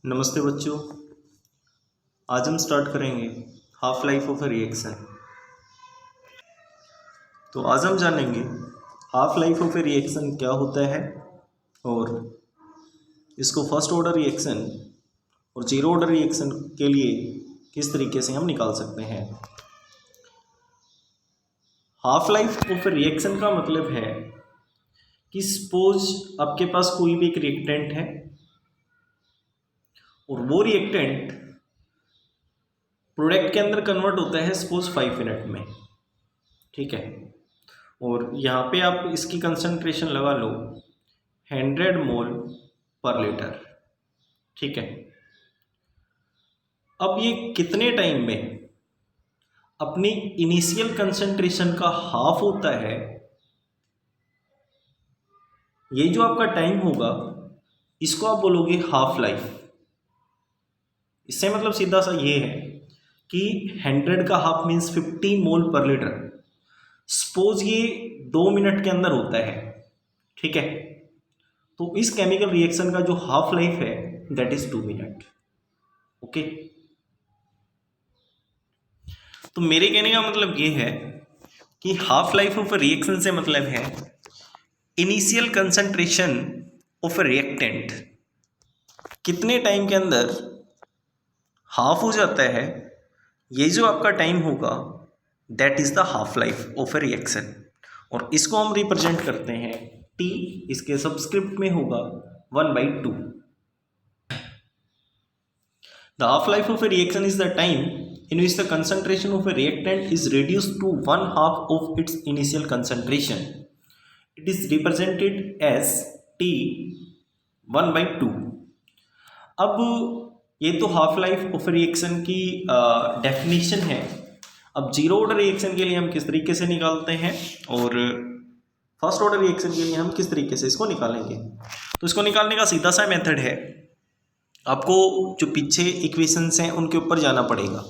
नमस्ते बच्चों। आज हम स्टार्ट करेंगे half life of a reaction. तो आज हम जानेंगे half life of A reaction क्या होता है और इसको फर्स्ट ऑर्डर रिएक्शन और जीरो ऑर्डर रिएक्शन के लिए किस तरीके से हम निकाल सकते हैं। Half life of A reaction का मतलब है कि सपोज आपके पास कोई भी एक रिएक्टेंट है और वो रिएक्टेंट प्रोडक्ट के अंदर कन्वर्ट होता है सपोज 5 मिनट में, ठीक है। और यहाँ पे आप इसकी कंसंट्रेशन लगा लो 100 मोल पर लीटर, ठीक है। अब ये कितने टाइम में अपनी इनिशियल कंसंट्रेशन का हाफ होता है, ये जो आपका टाइम होगा इसको आप बोलोगे हाफ लाइफ। इससे मतलब सीधा सा ये है कि 100 का हाफ मीन्स 50 मोल पर लीटर। सपोज ये 2 मिनट के अंदर होता है, ठीक है। तो इस केमिकल रिएक्शन का जो हाफ लाइफ है दैट इज 2 मिनट, ओके। तो मेरे कहने का मतलब ये है कि half life of a reaction से मतलब है initial concentration of a reactant कितने टाइम के अंदर हाफ हो जाता है, ये जो आपका टाइम होगा that is the half life of a reaction. और इसको हम रिप्रेजेंट करते हैं टी, इसके सबस्क्रिप्ट में होगा 1/2। The half-life of a reaction is the time in which the concentration of a reactant is reduced to 1/2 of its initial concentration. It is represented as T 1/2। अब ये तो हाफ लाइफ ऑफ रिएक्शन की definition है। अब zero order reaction के लिए हम किस तरीके से निकालते हैं और फर्स्ट ऑर्डर रिएक्शन के लिए हम किस तरीके से इसको निकालेंगे। तो इसको निकालने का सीधा सा मेथड है, आपको जो पीछे इक्वेशंस हैं उनके ऊपर जाना पड़ेगा।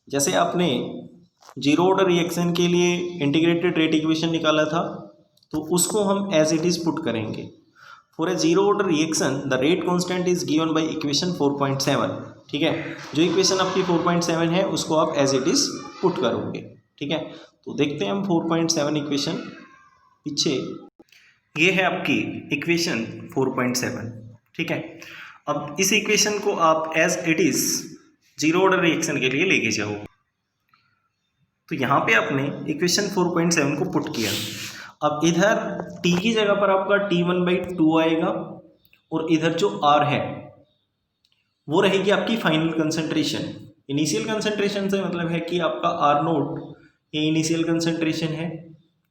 जैसे आपने जीरो ऑर्डर रिएक्शन के लिए इंटीग्रेटेड रेट इक्वेशन निकाला था, तो उसको हम एज इट इज़ पुट करेंगे। For a zero order reaction the rate constant is given by equation 4.7, ठीक है। जो इक्वेशन आपकी 4.7 है उसको आप एज इट इज़ पुट करोगे, ठीक है। तो देखते हैं हम 4.7 इक्वेशन पीछे, ये है आपकी इक्वेशन 4.7, ठीक है। अब इस इक्वेशन को आप as it is zero order reaction के लिए लेके जाओ। तो यहाँ पे आपने इक्वेशन 4.7 को पुट किया। अब इधर t की जगह पर आपका T1/2 आएगा और इधर जो r है वो रहेगी आपकी फाइनल कंसंट्रेशन। इनिशियल कंसंट्रेशन से मतलब है कि आपका R0 ये इनिशियल कंसंट्रेशन है,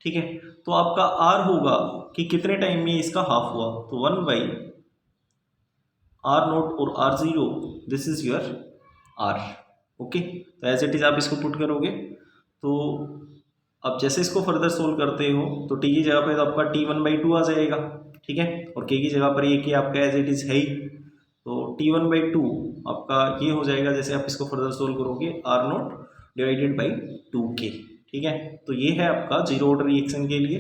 ठीक है। तो आपका R होगा कि कितने टाइम में इसका हाफ हुआ, तो 1/R0 और R0 this is your R, okay. तो एज इट इज आप इसको पुट करोगे। तो अब जैसे इसको फर्दर सोल्व करते हो तो t की जगह पे तो आपका T1/2 आ जाएगा, ठीक है। और k की जगह पर ये कि आपका एज इट इज है ही, तो T1/2 आपका ये हो जाएगा। जैसे आप इसको फर्दर सोल्व करोगे R0 डिवाइडेड बाई 2k, ठीक है। तो ये है आपका जीरो ऑर्डर रिएक्शन के लिए।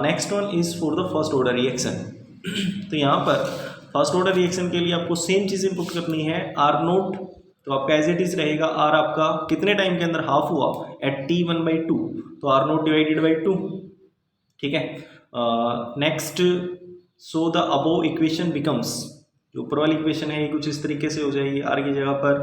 Next one is for the first order reaction. तो यहाँ पर फर्स्ट ऑर्डर रिएक्शन के लिए आपको सेम चीज़ इनपुट करनी है। R0 तो आपका एज इट इज रहेगा, R आपका कितने टाइम के अंदर हाफ हुआ एट T1/2, तो R0 डिवाइडेड बाई 2, ठीक है। Next so the above equation becomes, जो ऊपर वाली इक्वेशन है ये कुछ इस तरीके से हो जाएगी। R की जगह पर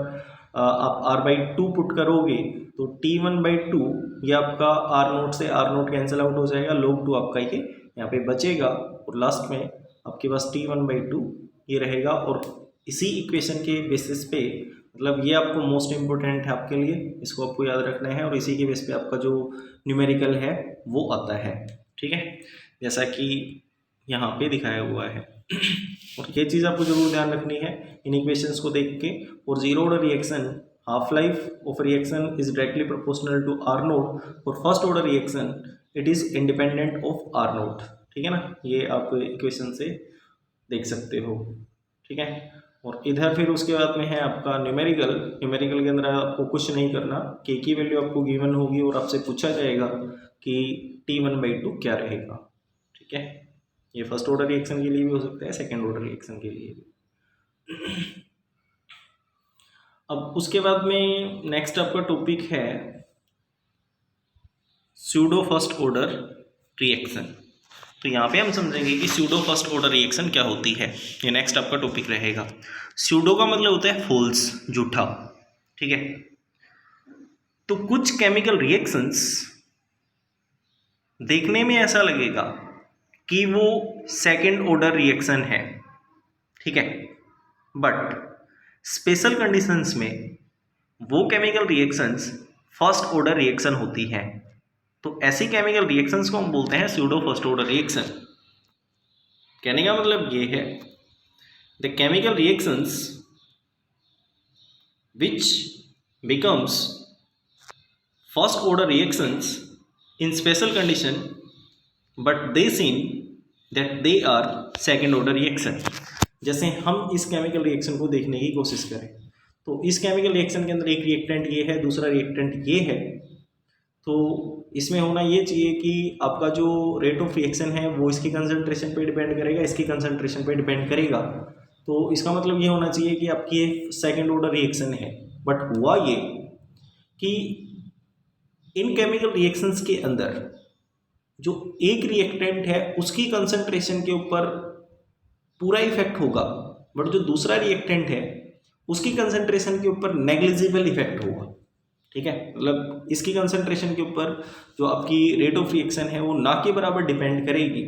आप R/2 पुट करोगे तो T1/2 ये आपका R0 से R0 कैंसिल आउट हो जाएगा, log 2 आपका ये यहाँ पे बचेगा और लास्ट में आपके पास T1/2 ये रहेगा। और इसी इक्वेशन के बेसिस पे, मतलब ये आपको मोस्ट इम्पोर्टेंट है आपके लिए, इसको आपको याद रखना है। और इसी के बेस पे आपका जो न्यूमेरिकल है वो आता है, ठीक है, जैसा कि यहाँ पे दिखाया हुआ है। और ये चीज़ आपको जरूर ध्यान रखनी है इन इक्वेशंस को देख के। और zero order reaction half life of reaction is directly proportional to R0, और first order reaction it is independent of R0, ठीक है ना। ये आप इक्वेशन से देख सकते हो, ठीक है। और इधर फिर उसके बाद में है आपका न्यूमेरिकल। न्यूमेरिकल के अंदर आपको कुछ नहीं करना, k की वैल्यू आपको गिवन होगी और आपसे पूछा जाएगा कि T1/2 क्या रहेगा, ठीक है। ये फर्स्ट ऑर्डर रिएक्शन के लिए भी हो सकता है, सेकेंड ऑर्डर रिएक्शन के लिए भी। अब उसके बाद में नेक्स्ट आपका टॉपिक है स्यूडो फर्स्ट ऑर्डर रिएक्शन। तो यहाँ पे हम समझेंगे कि स्यूडो फर्स्ट ऑर्डर रिएक्शन क्या होती है, ये नेक्स्ट आपका टॉपिक रहेगा। स्यूडो का मतलब होता है फॉल्स, झूठा, ठीक है। तो कुछ केमिकल रिएक्शंस देखने में ऐसा लगेगा कि वो सेकेंड ऑर्डर रिएक्शन है, ठीक है, बट स्पेशल कंडीशंस में वो chemical reactions first order reaction होती है। तो ऐसी केमिकल रिएक्शंस को हम बोलते हैं स्यूडो फर्स्ट ऑर्डर रिएक्शन। कहने का मतलब ये है, the chemical reactions which becomes first order reactions in special condition but they seem that they are second order reaction. जैसे हम इस केमिकल रिएक्शन को देखने की कोशिश करें, तो इस केमिकल रिएक्शन के अंदर एक रिएक्टेंट ये है, दूसरा रिएक्टेंट ये है। तो इसमें होना ये चाहिए कि आपका जो रेट ऑफ रिएक्शन है वो इसकी कंसंट्रेशन पे डिपेंड करेगा, इसकी कंसंट्रेशन पे डिपेंड करेगा। तो इसका मतलब ये होना चाहिए कि आपकी एक सेकेंड ऑर्डर रिएक्शन है। बट हुआ ये कि इन केमिकल रिएक्शंस के अंदर जो एक रिएक्टेंट है उसकी कंसंट्रेशन के ऊपर पूरा इफेक्ट होगा, बट जो दूसरा रिएक्टेंट है उसकी कंसंट्रेशन के ऊपर नेग्लिजिबल इफेक्ट होगा, ठीक है। मतलब इसकी कंसंट्रेशन के ऊपर जो आपकी रेट ऑफ रिएक्शन है वो ना के बराबर डिपेंड करेगी।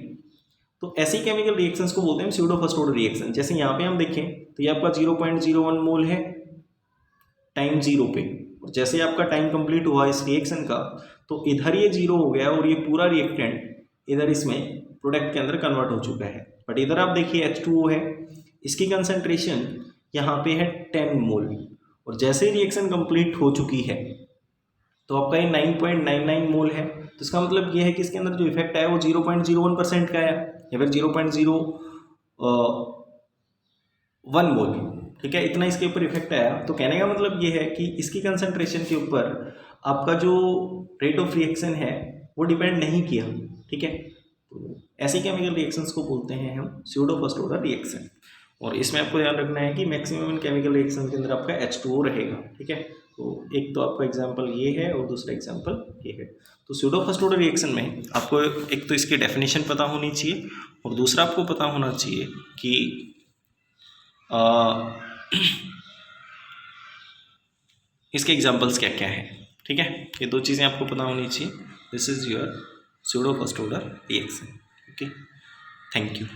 तो ऐसी केमिकल रिएक्शंस को बोलते हैं स्यूडो फर्स्ट ऑर्डर रिएक्शन। जैसे यहाँ पे हम देखें तो ये आपका 0.01 मोल है टाइम 0 पे, और जैसे आपका टाइम कंप्लीट हुआ इस रिएक्शन का तो इधर ये 0 हो गया और ये पूरा रिएक्टेंट इधर इसमें प्रोडक्ट के अंदर कन्वर्ट हो चुका है। बट इधर आप देखिए H2O है, इसकी कंसंट्रेशन यहाँ पे है 10 मोल, और जैसे रिएक्शन कंप्लीट हो चुकी है तो आपका ये 9.99 मोल है। तो इसका मतलब ये है कि इसके अंदर जो इफेक्ट आया वो 0.01% का आया, या फिर 0.01 मोल, ठीक है, इतना इसके ऊपर इफेक्ट आया। तो कहने का मतलब ये है कि इसकी कंसंट्रेशन के ऊपर आपका जो रेट ऑफ रिएक्शन है वो डिपेंड नहीं किया, ठीक है। तो ऐसी केमिकल रिएक्शंस को बोलते हैं हम स्यूडो फर्स्ट ऑर्डर रिएक्शन। और इसमें आपको ध्यान रखना है कि मैक्सिमम केमिकल रिएक्शन के अंदर आपका H2O रहेगा, ठीक है। तो एक तो आपका एग्जांपल ये है और दूसरा एग्जांपल ये है। तो स्यूडो फर्स्ट ऑर्डर रिएक्शन में आपको एक तो इसकी डेफिनेशन पता होनी चाहिए, और दूसरा आपको पता होना चाहिए कि इसके एग्जांपल्स क्या क्या हैं, ठीक है। ये दो चीज़ें आपको पता होनी चाहिए। This is your pseudo first order reaction, okay. Thank you.